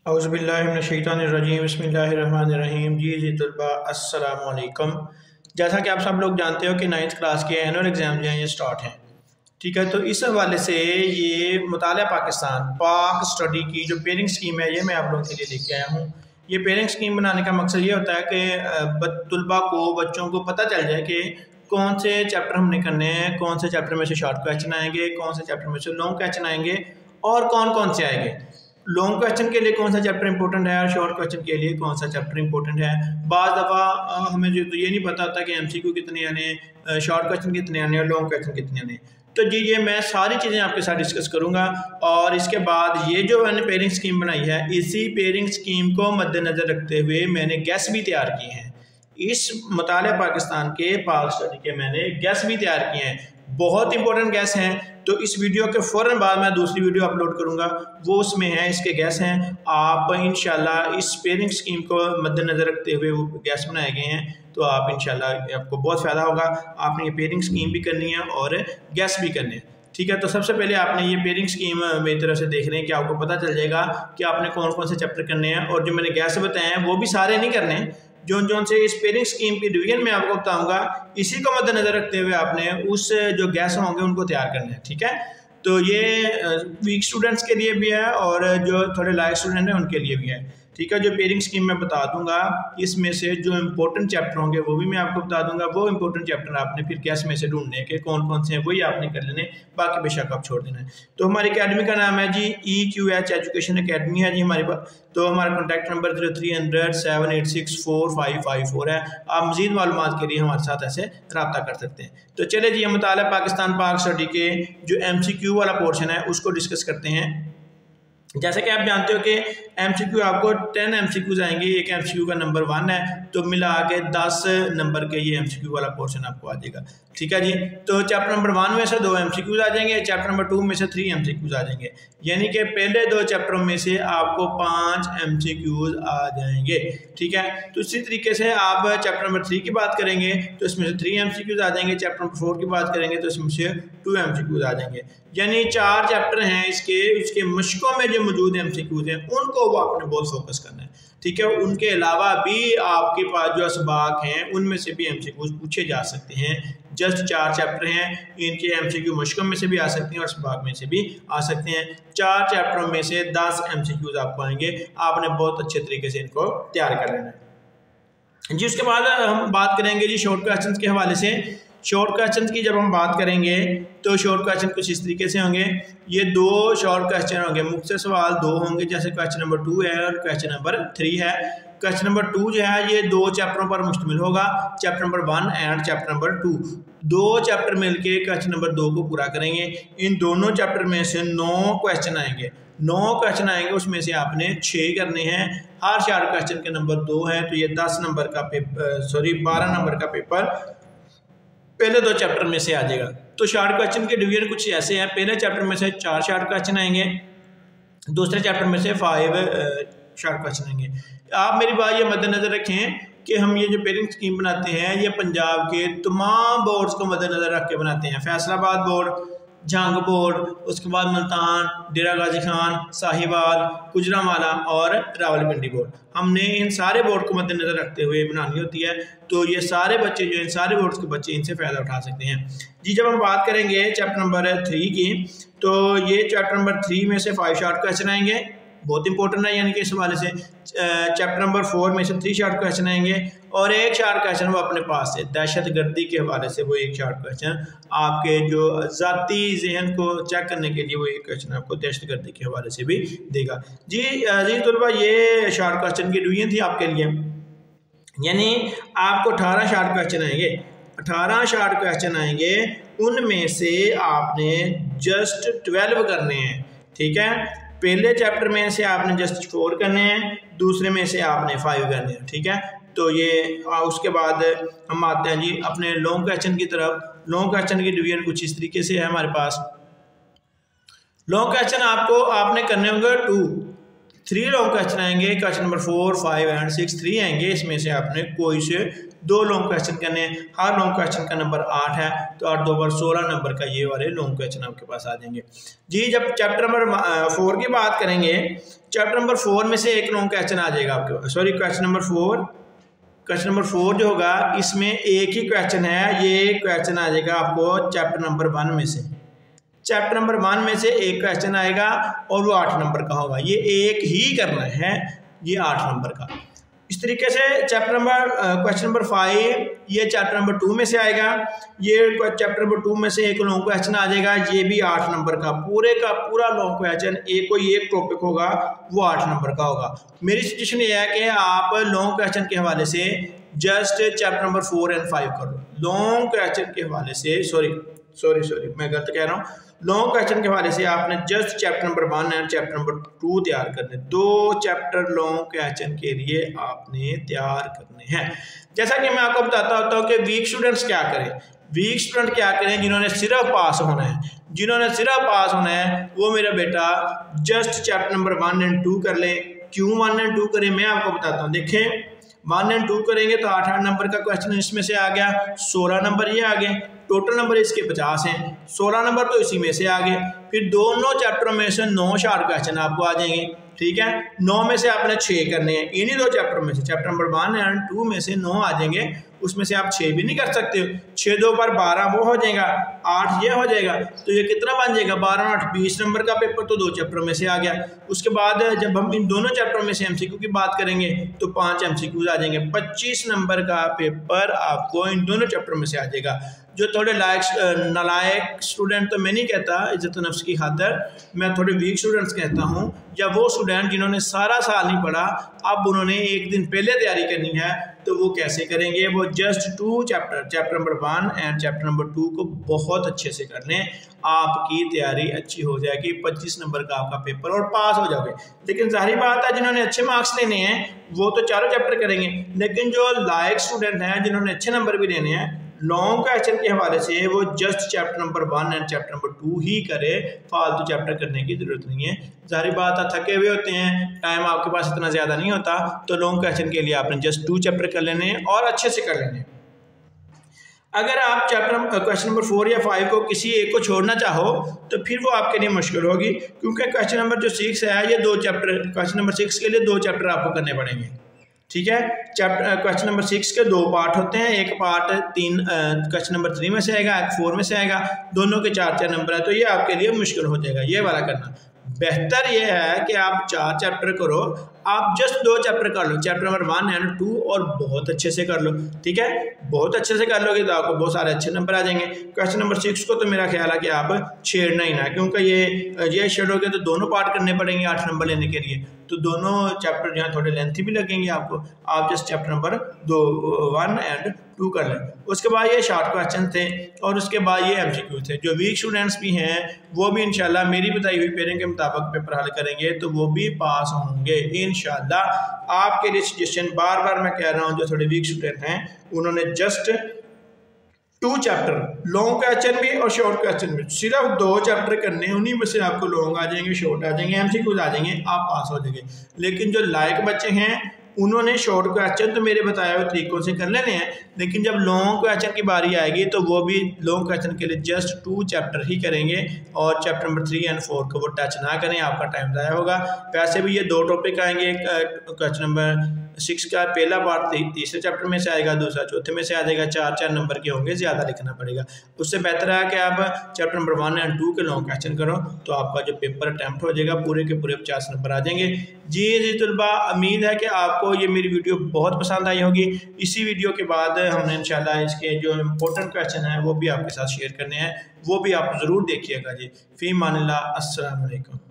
औज़ुबिल्लाहिमिनश्शैतानिर्रजीम बिस्मिल्लाहिर्रहमानिर्रहीम। जी तलबा अस्सलाम वालेकुम। जैसा कि आप सब लोग जानते हो कि 9th क्लास के एनुअल एग्ज़ाम जो हैं ये स्टार्ट हैं, ठीक है। तो इस हवाले से ये मुताला पाकिस्तान पाक स्टडी की जो पेयरिंग स्कीम है ये मैं आप लोगों के लिए लेके आया हूँ। ये पेयरिंग स्कीम बनाने का मकसद ये होता है कि तलबा को बच्चों को पता चल जाए कि कौन से चैप्टर हमने करने हैं, कौन से चैप्टर में से शॉर्ट क्वेश्चन आएंगे, कौन से चैप्टर में से लॉन्ग क्वेश्चन आएंगे और कौन कौन से आएंगे। लॉन्ग क्वेश्चन के लिए कौन सा चैप्टर इंपॉर्टेंट है और शॉर्ट क्वेश्चन के लिए कौन सा चैप्टर इंपॉर्टेंट है। बाज़ दफ़ा हमें जो तो ये नहीं पता होता कि एमसीक्यू कितने आने, शॉर्ट क्वेश्चन कितने आने और लॉन्ग क्वेश्चन कितने आने। तो जी ये मैं सारी चीज़ें आपके साथ डिस्कस करूंगा और इसके बाद ये जो मैंने पेयरिंग स्कीम बनाई है इसी पेयरिंग स्कीम को मद्देनज़र रखते हुए मैंने गैस भी तैयार किए हैं। इस मुताले पाकिस्तान के पाक स्टडी के मैंने गैस भी तैयार किए हैं, बहुत इंपॉर्टेंट गैस हैं। तो इस वीडियो के फ़ौरन बाद मैं दूसरी वीडियो अपलोड करूंगा, वो उसमें है, इसके गैस हैं। आप इंशाल्लाह इस पेयरिंग स्कीम को मद्देनज़र रखते हुए वो गैस बनाए गए हैं, तो आप इंशाल्लाह आपको बहुत फ़ायदा होगा। आपने ये पेयरिंग स्कीम भी करनी है और गैस भी करनी है, ठीक है। तो सबसे पहले आपने ये पेयरिंग स्कीम मेरी तरफ से देख रहे हैं कि आपको पता चल जाएगा कि आपने कौन कौन से चैप्टर करने हैं। और जो मैंने गैस बताए हैं वो भी सारे नहीं करने, जो से इस पेयरिंग स्कीम की डिवीजन में आपको बताऊंगा इसी को मद्देनजर रखते हुए आपने उस जो गैस होंगे उनको तैयार करना है, ठीक है। तो ये वीक स्टूडेंट्स के लिए भी है और जो थोड़े लाइक स्टूडेंट हैं उनके लिए भी है, ठीक है। जो पेयरिंग स्कीम मैं बता दूंगा इसमें से जो इंपॉर्टेंट चैप्टर होंगे वो भी मैं आपको बता दूंगा। वो इंपॉर्टेंट चैप्टर आपने फिर गैस में से ढूंढने के कौन कौन से हैं वही आपने कर लेने, बाकी बेशक आप छोड़ देना है। तो हमारी अकेडमी का नाम है जी EQH एजुकेशन अकेडमी है जी हमारे पास। तो हमारा कॉन्टैक्ट नंबर 0300-786-4554 है। आप मज़ीद मालूमात के लिए हमारे साथ ऐसे रब्ता कर सकते हैं। तो चले जी हम मुताला पाकिस्तान पाक स्टडी के जो MCQ वाला पोर्शन है उसको डिस्कस करते हैं। जैसे कि आप जानते हो कि MCQ आपको 10 MCQs आएंगे, एक MCQ का नंबर 1 है, तो मिला के 10 नंबर के ये MCQ वाला पोर्शन आपको आ जाएगा, ठीक है जी। तो चैप्टर नंबर 1 में से 2 MCQs आ जाएंगे, चैप्टर नंबर 2 में से 3 MCQs आ जाएंगे, यानी कि पहले 2 चैप्टरों में से आपको 5 MCQs आ जाएंगे, ठीक है। तो इसी तरीके से आप चैप्टर नंबर 3 की बात करेंगे तो इसमें से 3 MCQs आ जाएंगे, चैप्टर नंबर 4 की बात करेंगे तो इसमें से 2 MCQs आ जाएंगे, यानी 4 चैप्टर हैं इसके मशकों में जो मौजूद MCQs हैं उनको वो आपने बहुत फोकस करना है, ठीक है। उनके अलावा भी आपके पास जो असबाक हैं उनमें से भी MCQs पूछे जा सकते हैं। जस्ट 4 चैप्टर हैं, इनके MCQ मशकों में से भी आ सकते हैं और असबाक में से भी आ सकते हैं। 4 चैप्टरों में से 10 MCQs आपको आएंगे, आपने बहुत अच्छे तरीके से इनको तैयार कर लेना है जी। उसके बाद हम बात करेंगे जी शॉर्ट क्वेश्चन के हवाले से। शॉर्ट क्वेश्चन की जब हम बात करेंगे तो शॉर्ट क्वेश्चन कुछ इस तरीके से होंगे। ये 2 शॉर्ट क्वेश्चन होंगे, मुख्तसर सवाल 2 होंगे, जैसे क्वेश्चन नंबर 2 है और क्वेश्चन नंबर 3 है। क्वेश्चन नंबर 2 जो है ये 2 चैप्टरों पर मुश्तमिल होगा, chapter number 1 and chapter number 2। 2 chapter मिलके क्वेश्चन नंबर 2 को पूरा करेंगे। इन दोनों चैप्टर में से 9 क्वेश्चन आएंगे, 9 क्वेश्चन आएंगे, उसमें से आपने 6 करने हैं। हर शॉर्ट क्वेश्चन के नंबर 2 हैं, तो ये 10 नंबर का पेपर 12 नंबर का पेपर पहले 2 चैप्टर में से आ जाएगा। तो शॉर्ट क्वेश्चन के डिवीजन कुछ ऐसे हैं, पहले चैप्टर में से 4 शॉर्ट क्वेश्चन आएंगे, दूसरे चैप्टर में से 5 शॉर्ट क्वेश्चन आएंगे। आप मेरी बात ये मद्देनजर रखें कि हम ये जो पेयरिंग स्कीम बनाते हैं ये पंजाब के तमाम बोर्ड्स को मद्देनजर रख के बनाते हैं। फैसलाबाद बोर्ड, जंग बोर्ड, उसके बाद मुल्तान, डेरा गाजी खान, साहिवाल, गुजरांवाला और रावलपिंडी बोर्ड, हमने इन सारे बोर्ड को मद्देनजर रखते हुए बनानी होती है। तो ये सारे बच्चे जो इन सारे बोर्ड्स के बच्चे इनसे फ़ायदा उठा सकते हैं जी। जब हम बात करेंगे चैप्टर नंबर 3 की, तो ये चैप्टर नंबर 3 में से 5 शॉर्ट क्वेश्चन आएंगे, बहुत इंपॉर्टेंट है, यानी कि इस हवाले से चैप्टर नंबर 4 में से 3 शॉर्ट क्वेश्चन आएंगे और एक शॉर्ट क्वेश्चन वो अपने पास से दहशत गर्दी के हवाले से वो एक शॉर्ट क्वेश्चन आपके जो ज़ाती जहन को चेक करने के लिए वो एक क्वेश्चन आपको दहशत गर्दी के हवाले से भी देगा जी। जी तलबा ये शॉर्ट क्वेश्चन की डिवीजन थी आपके लिए, यानी आपको 18 शॉर्ट क्वेश्चन आएंगे, 18 शॉर्ट क्वेश्चन आएंगे, उनमें से आपने जस्ट 12 करने हैं, ठीक है। पहले चैप्टर में से आपने जस्ट 4 करने हैं, दूसरे में से आपने 5 करने हैं, ठीक है। तो ये उसके बाद हम आते हैं जी अपने लॉन्ग क्वेश्चन की तरफ। लॉन्ग क्वेश्चन की डिवीजन कुछ इस तरीके से है हमारे पास। लॉन्ग क्वेश्चन आपने करने होंगे 2, 3 लॉन्ग क्वेश्चन आएंगे, क्वेश्चन नंबर 4, 5 एंड 6 3 आएंगे। इसमें से आपने कोई से 2 लॉन्ग क्वेश्चन करने हैं। हर लॉन्ग क्वेश्चन का नंबर 8 है, तो 8 2 बार 16 नंबर का ये वाले लॉन्ग क्वेश्चन आपके पास आ जाएंगे जी। जब चैप्टर नंबर 4 की बात करेंगे, चैप्टर नंबर 4 में से एक लॉन्ग क्वेश्चन आ जाएगा आपके, सॉरी क्वेश्चन नंबर 4 जो होगा इसमें एक ही क्वेश्चन है। ये क्वेश्चन आ जाएगा आपको चैप्टर नंबर 1 में से। चैप्टर नंबर 1 में से एक क्वेश्चन आएगा और वो 8 नंबर का होगा। ये एक ही करना है, ये 8 नंबर का। इस तरीके से क्वेश्चन नंबर 5 ये चैप्टर नंबर 2 में से आएगा। ये चैप्टर नंबर 2 में से एक लॉन्ग क्वेश्चन आ जाएगा, ये भी 8 नंबर का पूरा लॉन्ग क्वेश्चन कोई एक टॉपिक होगा, वो 8 नंबर का होगा। मेरी सजेशन ये है कि आप लॉन्ग क्वेश्चन के हवाले से जस्ट चैप्टर नंबर 4 एंड 5 कर लो। लॉन्ग क्वेश्चन के हवाले से सॉरी मैं गलत कह रहा हूँ। लॉन्ग क्वेश्चन के हवाले से आपने just chapter number 1 and chapter number 2 तैयार करने। 2 चैप्टर लॉन्ग क्वेश्चन के लिए आपने तैयार करने हैं। जैसा कि मैं आपको बताता होता हूँ कि वीक स्टूडेंट्स क्या करें। वीक स्टूडेंट क्या करें? जिन्होंने सिर्फ पास होना है, वो मेरा बेटा जस्ट चैप्टर नंबर 1 एंड 2 कर ले। क्यों 1 एंड 2 करें, मैं आपको बताता हूँ। देखें, 1 एंड 2 करेंगे तो 8 नंबर का क्वेश्चन इसमें से आ गया, 16 नंबर ये आ गए, टोटल नंबर इसके 50 हैं, 16 नंबर तो इसी में से आ गए। फिर दोनों चैप्टरों में से 9 शार्ट क्वेश्चन आपको आ जाएंगे, ठीक है। 9 में से आपने 6 करने हैं, इन्हीं 2 चैप्टर में से, चैप्टर नंबर 1 एंड 2 में से 9 आ जाएंगे। उसमें से आप 6 भी नहीं कर सकते हो, 6 2 बार 12 वो हो जाएगा, 8 ये हो जाएगा, तो ये कितना बन जाएगा 12 8 20 नंबर का पेपर तो 2 चैप्टरों में से आ गया। उसके बाद जब हम इन दोनों चैप्टरों में से एमसीक्यू की बात करेंगे तो 5 एमसीक्यूज आ जाएंगे। 25 नंबर का पेपर आपको इन दोनों चैप्टरों में से आ जाएगा। जो थोड़े नालायक स्टूडेंट तो मैं नहीं कहता, इज्जत नफ्स की खातर मैं थोड़े वीक स्टूडेंट्स कहता हूँ, या वो स्टूडेंट जिन्होंने सारा साल नहीं पढ़ा, अब उन्होंने एक दिन पहले तैयारी करनी है, तो वो कैसे करेंगे? वो just 2 chapter number 1 and chapter number 2 को बहुत अच्छे से कर लें, आपकी तैयारी अच्छी हो जाएगी। 25 नंबर का आपका पेपर और पास हो जाओगे। लेकिन जाहिर बात है, जिन्होंने अच्छे मार्क्स लेने हैं वो तो चारों चैप्टर करेंगे, लेकिन जो लायक स्टूडेंट हैं जिन्होंने अच्छे नंबर भी लेने हैं, लॉन्ग क्वेश्चन के हवाले से वो just chapter number 1 and chapter number 2 ही करे, फालतू चैप्टर करने की जरूरत नहीं है। जाहिर बात है, थके हुए होते हैं, टाइम आपके पास इतना ज़्यादा नहीं होता, तो लॉन्ग क्वेश्चन के लिए आपने जस्ट 2 चैप्टर कर लेने हैं और अच्छे से कर लेने हैं। अगर आप क्वेश्चन नंबर 4 या 5 को किसी एक को छोड़ना चाहो तो फिर वो आपके लिए मुश्किल होगी, क्योंकि क्वेश्चन नंबर जो 6 है, ये 2 चैप्टर, क्वेश्चन नंबर 6 के लिए 2 चैप्टर आपको करने पड़ेंगे, ठीक है। क्वेश्चन नंबर 6 के 2 पार्ट होते हैं, एक पार्ट क्वेश्चन नंबर 3 में से आएगा, एक 4 में से आएगा, दोनों के 4 नंबर है, तो ये आपके लिए मुश्किल हो जाएगा ये वाला करना। बेहतर ये है कि आप 4 चैप्टर करो, आप जस्ट 2 चैप्टर कर लो, चैप्टर नंबर 1 एंड 2, और बहुत अच्छे से कर लो, ठीक है। बहुत अच्छे से कर लोगे तो आपको बहुत सारे अच्छे नंबर आ जाएंगे। क्वेश्चन नंबर 6 को तो मेरा ख्याल है कि आप छेड़ना ही ना, क्योंकि ये छेड़ोगे तो दोनों पार्ट करने पड़ेंगे 8 नंबर लेने के लिए, तो दोनों चैप्टर यहाँ थोड़े लेंथी भी लगेंगे आपको। आप जस्ट चैप्टर नंबर 1 एंड 2 कर लें। उसके बाद ये शॉर्ट क्वेश्चन थे और उसके बाद ये एमसीक्यू थे। जो वीक स्टूडेंट्स भी हैं वो भी इंशाल्लाह मेरी बताई हुई पेयरिंग के मुताबिक पेपर हल करेंगे तो वो भी पास होंगे इंशाल्लाह। आपके लिए सजेशन बार बार मैं कह रहा हूँ, जो थोड़े वीक स्टूडेंट हैं उन्होंने जस्ट 2 चैप्टर, लॉन्ग क्वेश्चन भी और शॉर्ट क्वेश्चन भी, सिर्फ 2 चैप्टर करने, उन्हीं में से आपको लॉन्ग आ जाएंगे, शॉर्ट आ जाएंगे, एमसीक्यूज आ जाएंगे, आप पास हो जाएंगे। लेकिन जो लायक बच्चे हैं उन्होंने शॉर्ट क्वेश्चन तो मेरे बताए हुए तरीकों से कर लेने हैं, लेकिन जब लॉन्ग क्वेश्चन की बारी आएगी तो वो भी लॉन्ग क्वेश्चन के लिए जस्ट 2 चैप्टर ही करेंगे और चैप्टर नंबर 3 एंड 4 को वो टच ना करें, आपका टाइम ज़ाया होगा। वैसे भी ये 2 टॉपिक आएंगे, क्वेश्चन नंबर 6 का पहला पार्ट तीसरे चैप्टर में से आएगा, दूसरा चौथे में से आ जाएगा, 4 नंबर के होंगे, ज़्यादा लिखना पड़ेगा। उससे बेहतर है कि आप चैप्टर नंबर 1 एंड 2 के लॉन्ग क्वेश्चन करो, तो आपका जो पेपर अटैम्प्ट हो जाएगा पूरे के पूरे 50 नंबर आ जाएंगे। जी तलबा, उम्मीद है कि आपको ये मेरी वीडियो बहुत पसंद आई होगी। इसी वीडियो के बाद हमने इंशाल्लाह इसके जो इम्पोर्टेंट क्वेश्चन हैं वो भी आपके साथ शेयर करने हैं, वो भी आप ज़रूर देखिएगा जी। फ़ी मानिल्लाह, अस्सलाम वालेकुम।